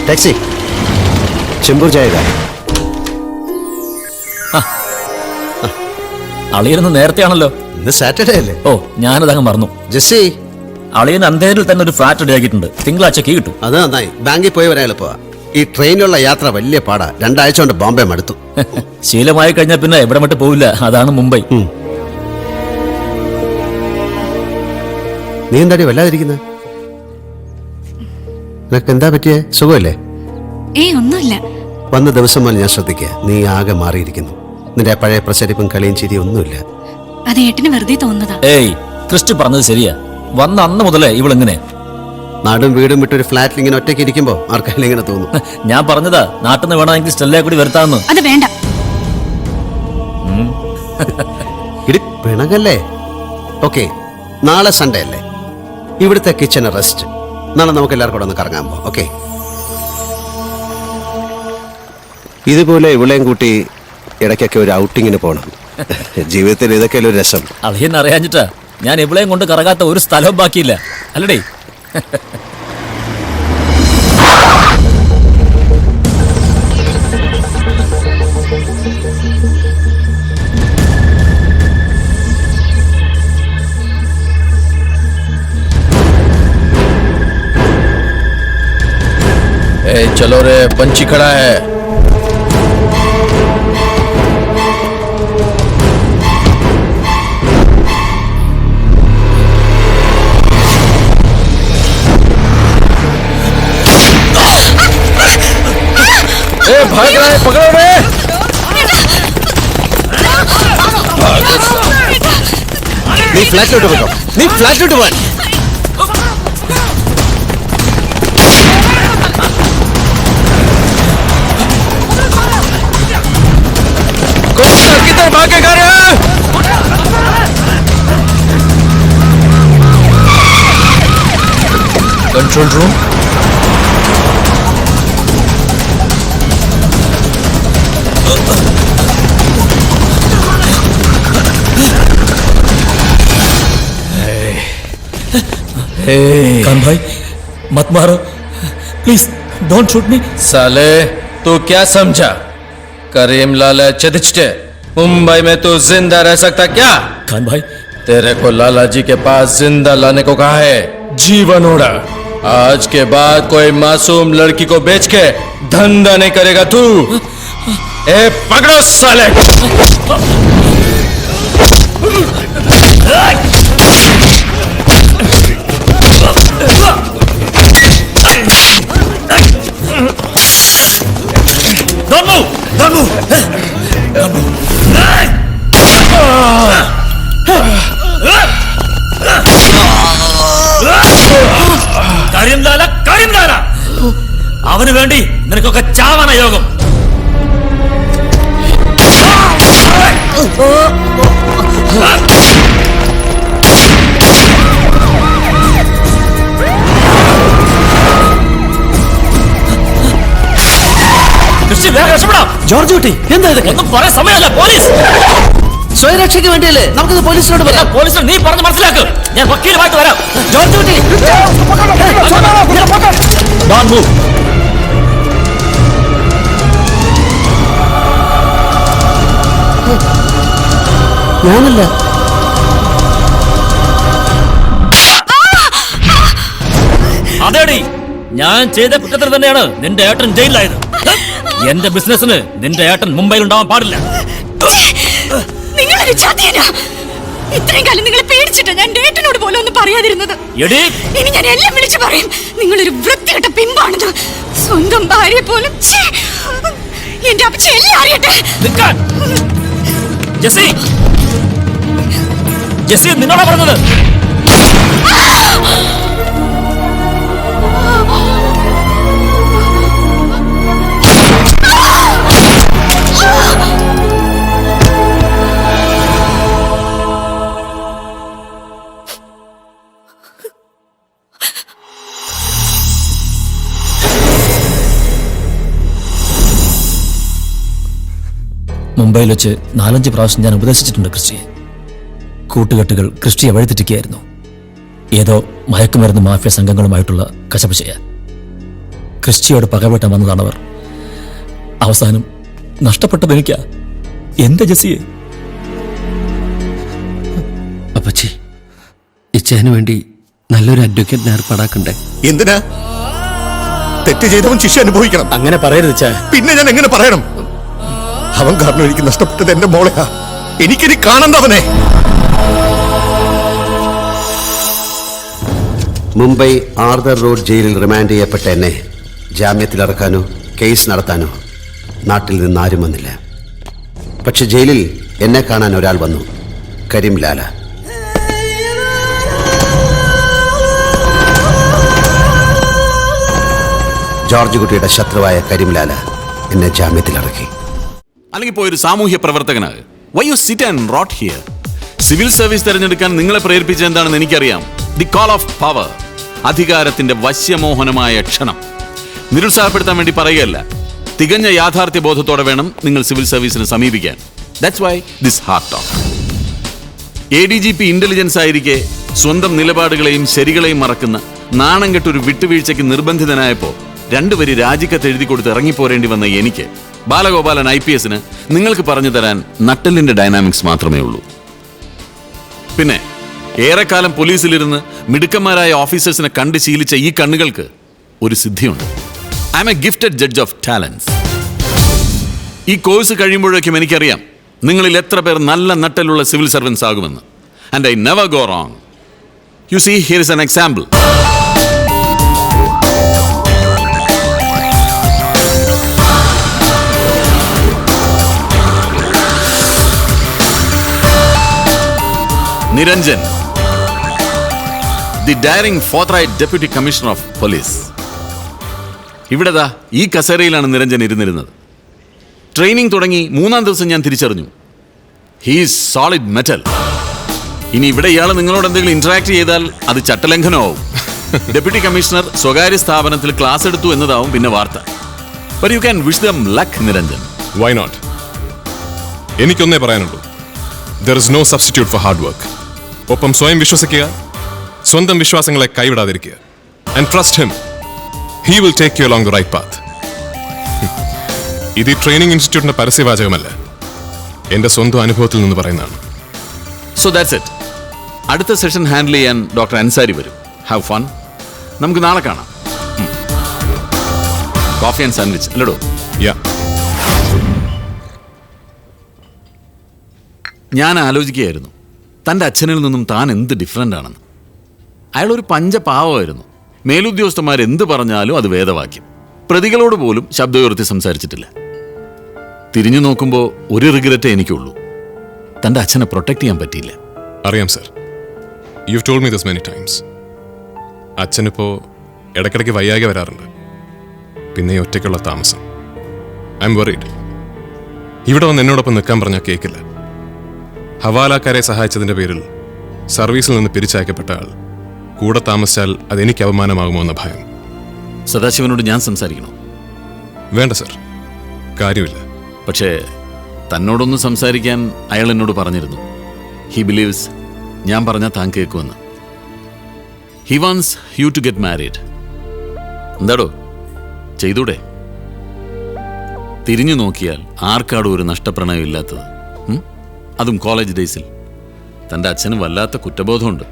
Taxi Chembur जाएगा. അളിയനൊന്ന് നേരത്തെയാണല്ലോ. ഇന്ന് Saturday അല്ലേ? ഓ, ഞാനതങ്ങ് മറന്നു. ജെസ്സി, അളിയൻ അന്തേരിൽ തന്നെ ഒരു ഫ്ലാറ്റ് റെഡിയാക്കിയിട്ടുണ്ട്. തിങ്കളാഴ്ച കീ കിട്ടും. അത് നന്നായി. ബാങ്കിൽ പോയി വരാൻ എളുപ്പമാ. ഈ ട്രെയിനിലുള്ള യാത്ര വലിയ പാടാ. 2 ആഴ്ച കൊണ്ട് ബോംബെ മടുത്തു. ശീലമായി കഴിഞ്ഞാൽ പിന്നെ എവിടെ വിട്ട് പോവില്ല. അതാണ് മുംബൈ. നീ എന്താടി വല്ലാതിരിക്കുന്നത്? നിനക്ക് എന്താ പറ്റിയേ? സുഖമല്ലേ? ഒന്നുമില്ല. വന്ന ദിവസം മുതൽ ഞാൻ ശ്രദ്ധിക്കുക, നീ ആകെ മാറിയിരിക്കുന്നു. നിന്റെ പഴയ പ്രസരിപ്പും കളിയും ചിരിയും ഒന്നുമില്ല. അത് ഏട്ടന് വെറുതെ തോന്നുന്നതാ. ഏയ്, ക്രിസ്റ്റി പറഞ്ഞത് ശരിയാ. വന്ന അന്ന് മുതലേ ഇവളിങ്ങനെ നാടും വീടും വിട്ടൊരു ഫ്ലാറ്റിൽ ഇങ്ങനെ ഒറ്റയ്ക്ക് ഇരിക്കുമ്പോ ആർക്കെങ്കിലും ഇങ്ങനെ തോന്നും. ഞാൻ പറഞ്ഞതാ, നാട്ടിൽ നിന്ന് വേണമെങ്കിൽ സ്റ്റെല്ലയെ കൂടി വരുത്താന്ന്. അത് വേണ്ട. ഇടി പിണകല്ലേ? ഓക്കെ, നാളെ സൺഡേ അല്ലേ? ഇവിടുത്തെ കിച്ചണ് റെസ്റ്റ്. നാളെ നമുക്ക് എല്ലാവർക്കും കൂടെ ഒന്ന് കറങ്ങാൻ പോകാം. ഓക്കെ, ഇതുപോലെ ഇവിളെയും കൂട്ടി ഇടയ്ക്കൊക്കെ ഒരു ഔട്ടിങ്ങിന് പോകണം. ജീവിതത്തിൽ ഇതൊക്കെ ഒരു രസം. അളിയൻ അറിയാഞ്ഞിട്ടാ ഞാൻ ഇവിളെയും കൊണ്ട് കറങ്ങാത്ത ഒരു സ്ഥലവും ബാക്കിയില്ല അല്ലടേ. चलो रे, पंछी खड़ा है. भाग रहा है, पकड़ो रे. നീ ഫ്ലാറ്റിലോട്ട് പോയോ? നീ ഫ്ലാറ്റിലോട്ട് പോവാൻ. किधर भागेगा रे? Control room. कान भाई मत मारो प्लीज, डोंट शूट मी. साले, तू क्या समझा? करीम लाला चदिचटे, मुंबई में तू जिंदा रह सकता क्या? कान भाई, तेरे को लाला जी के पास जिंदा लाने को कहा है. जीवन ओढ़ा. आज के बाद कोई मासूम लड़की को बेच के धंधा नहीं करेगा तू. ए पकड़ो साले. don't move, don't move, don't move. കരിംലാല, അവന് വേണ്ടി നിനക്കൊക്കെ ചാവണ യോഗം. ജോർജ് കുട്ടി, എന്താ ഇതൊക്കെ? ഒന്നും പറയാൻ സമയമല്ല. പോലീസ് സ്വയരക്ഷയ്ക്ക് വേണ്ടിയല്ലേ? നമുക്കിത് പോലീസിനോട് പറയാം. പോലീസിനെ നീ പറഞ്ഞ് മനസ്സിലാക്ക്. ഞാൻ വക്കീലുമായിട്ട് വരാം. ജോർജ് കുട്ടി, Don't move. ഞാനല്ല. അതേടി, ഞാൻ ചെയ്ത കുറ്റത്തിന് തന്നെയാണ് നിന്റെ ഏട്ടൻ ജയിലിലായത്. എന്റെ ബിസിനസിന് നിന്റെ ഏട്ടൻ മുംബൈയിൽ ഉണ്ടാവാൻ പാടില്ല. നിങ്ങളൊരു ചതിയനാ. ഇത്രയും കാലം നിങ്ങളെ പേടിച്ചിട്ട് ഞാൻ ഏട്ടനോട് പോലും ഒന്നും പറയാതിരുന്നത്. ഇനി ഞാൻ എല്ലാം വിളിച്ചു പറയും. നിങ്ങളൊരു വൃത്തികെട്ട പിമ്പാണെന്ന്. സ്വന്തം ഭാര്യ പോലും. എന്റെ അപ്പച്ച എല്ലാം അറിയട്ടെ. ജെസ്സി, ജെസ്സി നിന്നോടാ പറഞ്ഞത്. മുംബൈയിൽ വെച്ച് 4-5 പ്രാവശ്യം ഞാൻ ഉപദേശിച്ചിട്ടുണ്ട് ക്രിസ്റ്റിയെ. കൂട്ടുകെട്ടുകൾ ക്രിസ്റ്റിയെ വഴിതെറ്റിക്കുകയായിരുന്നു. ഏതോ മയക്കുമരുന്ന് മാഫിയ സംഘങ്ങളുമായിട്ടുള്ള കശപശയ. ക്രിസ്റ്റിയോട് പകവെട്ടാൻ വന്നതാണവർ. അവസാനം നഷ്ടപ്പെട്ടത് എനിക്കാ, എന്റെ ജെസ്സിയെ. അപ്പച്ചി, ഇച്ചേന് വേണ്ടി നല്ലൊരു അഡ്വക്കേറ്റിനെ ഏർപ്പാടാക്കണ്ടേ? എന്തിനാ? തെറ്റ് ചെയ്തവൻ ശിക്ഷ അനുഭവിക്കണം. അങ്ങനെ പറയരുത് ചാ. പിന്നെ ഞാൻ എങ്ങനെ പറയണം? അവൻ കാരണം എനിക്ക് നഷ്ടപ്പെട്ടത് എന്റെ മോളെയാ. എനിക്കിനി കാണണ്ടവനെ. മുംബൈ ആർദർ റോഡ് ജയിലിൽ റിമാൻഡ് ചെയ്യപ്പെട്ട എന്നെ ജാമ്യത്തിലിറക്കാനോ കേസ് നടത്താനോ നാട്ടിൽ നിന്ന് ആരും വന്നില്ല. പക്ഷെ ജയിലിൽ എന്നെ കാണാൻ ഒരാൾ വന്നു, കരീം ലാല. ജോർജ് കുട്ടിയുടെ ശത്രുവായ കരീം ലാല എന്നെ ജാമ്യത്തിലിറക്കി. അല്ലെങ്കിൽ പോയൊരു സാമൂഹ്യ പ്രവർത്തകനാണ്. Why you sit and rot here? Civil service തിരഞ്ഞെടുക്കാൻ നിങ്ങളെ പ്രേരിപ്പിച്ച എന്താണെന്ന് എനിക്കറിയാം. ദി കോൾ ഓഫ് പവർ, അധികാരത്തിന്റെ വശ്യമോഹനമായ ക്ഷണം. നിരുത്സാഹപ്പെടുത്താൻ വേണ്ടി പറയുകയല്ല, തികഞ്ഞ യാഥാർത്ഥ്യ ബോധത്തോടെ വേണം നിങ്ങൾ സിവിൽ സർവീസിനെ സമീപിക്കാൻ. That's why this heart talk. ADGP intelligence ആയിരിക്കെ സ്വന്തം നിലപാടുകളെയും ശരികളെയും മറക്കുന്ന നാണം കെട്ടൊരു വിട്ടുവീഴ്ചയ്ക്ക് നിർബന്ധിതനായപ്പോൾ രണ്ടുപേര് രാജിക്കത്ത് എഴുതി കൊടുത്ത് ഇറങ്ങിപ്പോരേണ്ടി വന്ന എനിക്ക്, ബാലഗോപാലൻ IPSന് നിങ്ങൾക്ക് പറഞ്ഞു തരാൻ നട്ടെല്ലിന്റെ ഡൈനാമിക്സ് മാത്രമേ ഉള്ളൂ. പിന്നെ ഏറെക്കാലം പോലീസിലിരുന്ന് മിടുക്കന്മാരായ ഓഫീസേഴ്സിനെ കണ്ട് ശീലിച്ച ഈ കണ്ണുകൾക്ക് ഒരു സിദ്ധിയുണ്ട്. I'm a gifted judge of talents. ഈ കോഴ്സ് കഴിയുമ്പോഴേക്കും എനിക്കറിയാം നിങ്ങളിൽ എത്ര പേർ നല്ല നട്ടലുള്ള സിവിൽ സർവൻസ് ആകുമെന്ന്. And I never go wrong. You see, here is an example. Niranjan, the daring forthright deputy commissioner of police. ഇവിടെതാ ഈ കസേരയിലാണ് നിരഞ്ജൻ ഇരുന്നിരുന്നത്. ട്രെയിനിങ് തുടങ്ങി 3-ാം ദിവസം ഞാൻ തിരിച്ചറിഞ്ഞു, ഹീസ് സോളിഡ് മെറ്റൽ. ഇനി ഇവിടെ ഇയാൾ നിങ്ങളോട് എന്തെങ്കിലും ഇന്ററാക്ട് ചെയ്താൽ അത് ചട്ടലംഘനമാവും. ഡെപ്യൂട്ടി കമ്മീഷണർ സ്വകാര്യ സ്ഥാപനത്തിൽ ക്ലാസ് എടുത്തു എന്നതാവും പിന്നെ വാർത്ത. But you can wish them luck, Niranjan. Why not? എനിക്കൊന്നേ പറയാനുള്ളൂ, there is no substitute for hard work. ഒപ്പം സ്വയം വിശ്വസിക്കുക, സ്വന്തം വിശ്വാസങ്ങളെ കൈവിടാതിരിക്കുക. And trust him, he will take you along the right path. ഇത് ഈ ട്രെയിനിങ് ഇൻസ്റ്റിറ്റ്യൂട്ടിന്റെ പരസ്യവാചകമല്ല, എന്റെ സ്വന്തം അനുഭവത്തിൽ നിന്ന് പറയുന്നതാണ്. So that's it. അടുത്ത സെഷൻ ഹാൻഡിൽ ചെയ്യാൻ ഡോക്ടർ അൻസാരി വരും. Have fun. നമുക്ക് നാളെ കാണാം. കോഫി ആൻഡ് സാൻഡ്വിച്ച് അല്ലടോ? യാ. ഞാൻ ആലോചിക്കുകയായിരുന്നു തൻ്റെ അച്ഛനിൽ നിന്നും താൻ എന്ത് ഡിഫറൻ്റ് ആണെന്ന്. അയാളൊരു പഞ്ചപാവമായിരുന്നു. മേലുദ്യോഗസ്ഥന്മാരെന്ത് പറഞ്ഞാലും അത് വേദവാക്യം. പ്രതികളോട് പോലും ശബ്ദമുയർത്തി സംസാരിച്ചിട്ടില്ല. തിരിഞ്ഞു നോക്കുമ്പോൾ ഒരു റിഗ്രറ്റേ എനിക്കുള്ളൂ, തൻ്റെ അച്ഛനെ പ്രൊട്ടക്ട് ചെയ്യാൻ പറ്റിയില്ല. അറിയാം sir, you told me this many times. അച്ഛനിപ്പോൾ ഇടയ്ക്കിടയ്ക്ക് വയ്യാകെ വരാറുണ്ട്. പിന്നെ ഈ ഒറ്റയ്ക്കുള്ള താമസം. I'm worried. ഇവിടെ വന്ന് എന്നോടൊപ്പം നിൽക്കാൻ പറഞ്ഞാൽ കേൾക്കില്ല. ഹവാലാക്കാരെ സഹായിച്ചതിൻ്റെ പേരിൽ സർവീസിൽ നിന്ന് പിരിച്ചയക്കപ്പെട്ട ആൾ കൂടെ താമസിച്ചാൽ അതെനിക്ക് അപമാനമാകുമോ എന്ന ഭയം. സദാശിവനോട് ഞാൻ സംസാരിക്കണോ? വേണ്ട സർ, കാര്യമില്ല. പക്ഷേ തന്നോടൊന്ന് സംസാരിക്കാൻ അയാൾ എന്നോട് പറഞ്ഞിരുന്നു. ഹി ബിലീവ്സ് ഞാൻ പറഞ്ഞാൽ താൻ കേൾക്കുമെന്ന്. He wants you to get married. എന്താടോ, ചെയ്തൂടെ? തിരിഞ്ഞു നോക്കിയാൽ ആർക്കാടും ഒരു നഷ്ടപ്രണയം ഇല്ലാത്തത്, അതും കോളേജ് ഡേയ്സിൽ. തൻ്റെ അച്ഛന് വല്ലാത്ത കുറ്റബോധമുണ്ട്.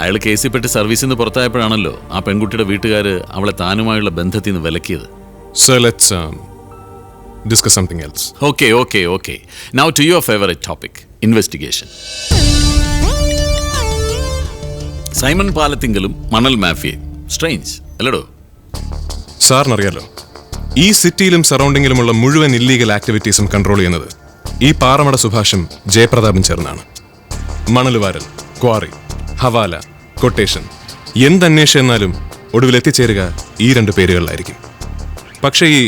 അയാൾ കേസിൽപ്പെട്ട് സർവീസിൽ നിന്ന് പുറത്തായപ്പോഴാണല്ലോ ആ പെൺകുട്ടിയുടെ വീട്ടുകാർ അവളെ താനുമായുള്ള ബന്ധത്തിൽ നിന്ന് വിലക്കിയത്. Sir, let's discuss something else. Okay. Now to your favorite topic, investigation. Simon പാലത്തിങ്കലും മണൽ മാഫിയയും. സ്ട്രേഞ്ച് അല്ലടോ? സാറിനറിയാലോ, ഈ സിറ്റിയിലും സറൗണ്ടിങ്ങിലുമുള്ള മുഴുവൻ ഇല്ലീഗൽ ആക്ടിവിറ്റീസും കൺട്രോൾ ചെയ്യുന്നത് ഈ പാറമട സുഭാഷും ജയപ്രതാപും ചേർന്നാണ്. മണലുവാരൽ, ക്വാറി, ഹവാല, കൊട്ടേഷൻ, എന്തന്വേഷിച്ചെന്നാലും ഒടുവിൽ എത്തിച്ചേരുക ഈ 2 പേരുകളിലായിരിക്കും. പക്ഷേ ഈ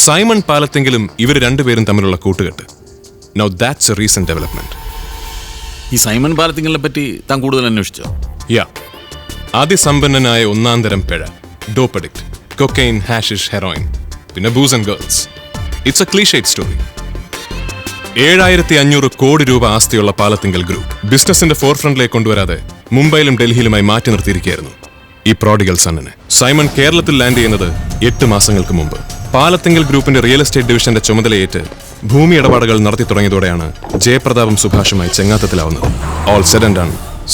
സൈമൺ പാലത്തെങ്കിലും ഇവർ 2 പേരും തമ്മിലുള്ള കൂട്ടുകെട്ട്, now that's a recent development. ഈ സൈമൺ പാലത്തിങ്കലിനെ പറ്റി താൻ കൂടുതൽ അന്വേഷിച്ചോ? യാ. അതിസമ്പന്നനായ 1-ാം തരം പിഴ, dope addict, cocaine, hashish, heroin, പിന്നെ booze and girls. It's a clichéd story. 7500 കോടി രൂപ ആസ്തിയുള്ള പാലത്തിങ്കൽ ഗ്രൂപ്പ് ബിസിനസിന്റെ ഫോർഫ്രണ്ടിലേക്ക് കൊണ്ടുവരാതെ മുംബൈയിലും ഡൽഹിയിലുമായി മാറ്റി നിർത്തിയിരിക്കുകയായിരുന്നു ഈ പ്രോഡിഗൽ സണ്ണിനെ. സൈമൺ കേരളത്തിൽ ലാൻഡ് ചെയ്യുന്നത് 8 മാസങ്ങൾക്ക് മുമ്പ്. പാലത്തിങ്കൽ ഗ്രൂപ്പിന്റെ റിയൽ എസ്റ്റേറ്റ് ഡിവിഷന്റെ ചുമതലയേറ്റ് ഭൂമി ഇടപാടുകൾ നടത്തി തുടങ്ങിയതോടെയാണ് ജയപ്രതാപും സുഭാഷുമായി ചെങ്ങാത്തത്തിലാവുന്നത്. All said and done,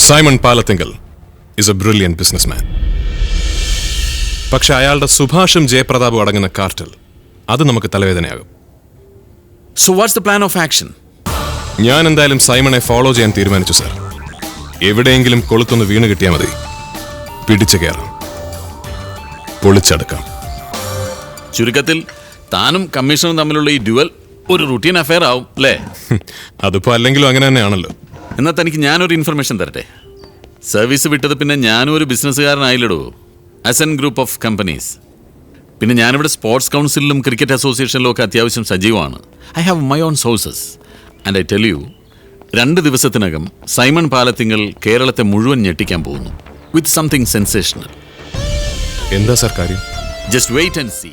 Simon Palathinkal is a brilliant businessman. പക്ഷെ അയാളുടെ സുഭാഷും ജയപ്രതാപും അടങ്ങുന്ന കാർട്ടൽ അത് നമുക്ക് തലവേദനയാകും. So what's the plan of action? ഞാൻ എന്തായാലും സൈമണെ ഫോളോ ചെയ്യാൻ തീരുമാനിച്ചു സർ. എവിടെയെങ്കിലും കൊളുത്തൊന്ന് വീണ് കിട്ടിയാൽ മതി, പിടിച്ചു കയറാം, പൊളിച്ചെടുക്കാം. ചുരുക്കത്തിൽ താനും കമ്മീഷണറും തമ്മിലുള്ള ഈ ഡ്യുവൽ ഒരു റുട്ടീൻ അഫയർ ആവും അല്ലേ? അതിപ്പോ അല്ലെങ്കിലും അങ്ങനെ തന്നെയാണല്ലോ. എന്നാൽ തനിക്ക് ഞാനൊരു ഇൻഫർമേഷൻ തരട്ടെ. സർവീസ് വിട്ടത് പിന്നെ ഞാനും ഒരു ബിസിനസ്സുകാരനായില്ലടോ. Asan group of companies. പിന്നെ ഞാനിവിടെ സ്പോർട്സ് കൗൺസിലിലും ക്രിക്കറ്റ് അസോസിയേഷനിലും ഒക്കെ അത്യാവശ്യം സജീവമാണ്. I have my own sources and I tell you, 2 ദിവസത്തിനകം സൈമൺ പാലത്തിങ്കൽ കേരളത്തെ മുഴുവൻ ഞെട്ടിക്കാൻ പോകുന്നു വിത്ത് സംതിങ് സെൻസേഷണൽ. എന്താ സർ കാര്യം? Just wait and see.